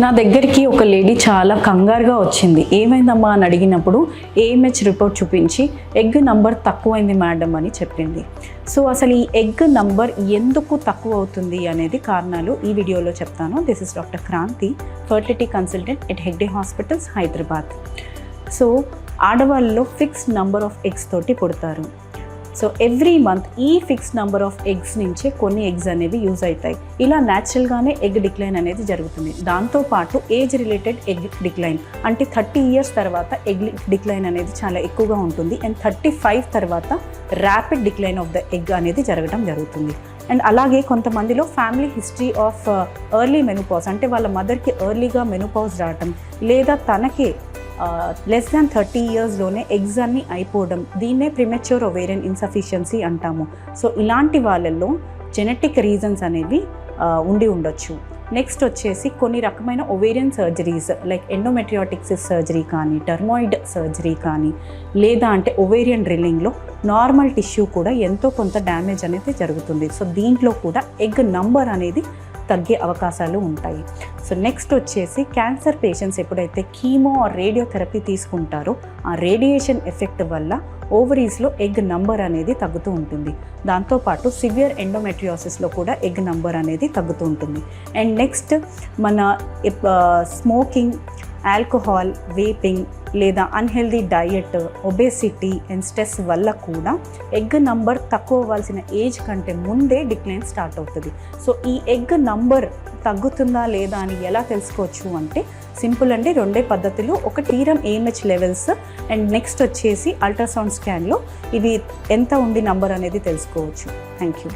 నా దగ్గరికి ఒక లేడీ చాలా కంగారుగా వచ్చింది. ఏమైందమ్మా అని అడిగినప్పుడు ఏఎంహెచ్ రిపోర్ట్ చూపించి ఎగ్ నంబర్ తక్కువైంది మేడం అని చెప్పింది. సో అసలు ఈ ఎగ్ నంబర్ ఎందుకు తక్కువ అవుతుంది అనేది కారణాలు ఈ వీడియోలో చెప్తాను. This is doctor Kranti, fertility consultant at Hegde hospitals, Hyderabad. So ఆడవాళ్ళలో ఫిక్స్డ్ నంబర్ ఆఫ్ ఎగ్స్ తోటి పుడతారు. సో ఎవ్రీ మంత్ ఈ ఫిక్స్డ్ నెంబర్ ఆఫ్ ఎగ్స్ నుంచే కొన్ని ఎగ్స్ అనేవి యూజ్ అవుతాయి. ఇలా న్యాచురల్గానే ఎగ్ డిక్లైన్ అనేది జరుగుతుంది. దాంతోపాటు ఏజ్ రిలేటెడ్ ఎగ్ డిక్లైన్ అంటే 30 ఇయర్స్ తర్వాత ఎగ్ డిక్లైన్ అనేది చాలా ఎక్కువగా ఉంటుంది. అండ్ 35 తర్వాత rapid decline of the egg అనేది జరగడం జరుగుతుంది. అండ్ అలాగే కొంతమందిలో family history of early menopause అంటే వాళ్ళ మదర్కి ఎర్లీగా మెనోపాజ్ రావటం, లేదా తనకే లెస్ దాన్ 30 ఇయర్స్లోనే ఎగ్స్ అన్నీ అయిపోవడం, దీన్నే ప్రిమెచ్యూర్ ఒవేరియన్ ఇన్సఫిషియన్సీ అంటాము. సో ఇలాంటి వాళ్ళల్లో జెనెటిక్ రీజన్స్ అనేవి ఉండి ఉండొచ్చు. నెక్స్ట్ వచ్చేసి కొన్ని రకమైన ఒవేరియన్ సర్జరీస్ లైక్ ఎండోమెట్రియాటిక్సిస్ సర్జరీ కానీ, టర్మాయిడ్ సర్జరీ కానీ, లేదా అంటే ఒవేరియన్ డ్రిల్లింగ్లో నార్మల్ టిష్యూ కూడా ఎంతో కొంత డ్యామేజ్ అనేది జరుగుతుంది. సో దీంట్లో కూడా ఎగ్ నంబర్ అనేది తగ్గే అవకాశాలు ఉంటాయి. సో నెక్స్ట్ వచ్చేసి క్యాన్సర్ పేషెంట్స్ ఎప్పుడైతే కీమో ఆర్ రేడియోథెరపీ తీసుకుంటారో ఆ రేడియేషన్ ఎఫెక్ట్ వల్ల ఓవరీస్లో ఎగ్ నంబర్ అనేది తగ్గుతూ ఉంటుంది. దాంతోపాటు సివియర్ ఎండోమెట్రియోసిస్లో కూడా ఎగ్ నంబర్ అనేది తగ్గుతూ ఉంటుంది. అండ్ నెక్స్ట్ మన స్మోకింగ్, ఆల్కహాల్, వేపింగ్ లేదా unhealthy diet, obesity and stress వల్ల కూడా ఎగ్ నంబర్ తక్కువ అవ్వాల్సిన ఏజ్ కంటే ముందే డిక్లైన్ స్టార్ట్ అవుతుంది. సో ఈ ఎగ్ నంబర్ తగ్గుతుందా లేదా అని ఎలా తెలుసుకోవచ్చు అంటే సింపుల్ అండి, రెండే పద్ధతులు. ఒకటి serum AMH levels and next వచ్చేసి అల్ట్రాసౌండ్ స్కాన్లో ఇవి ఎంత ఉంది నంబర్ అనేది తెలుసుకోవచ్చు. Thank you.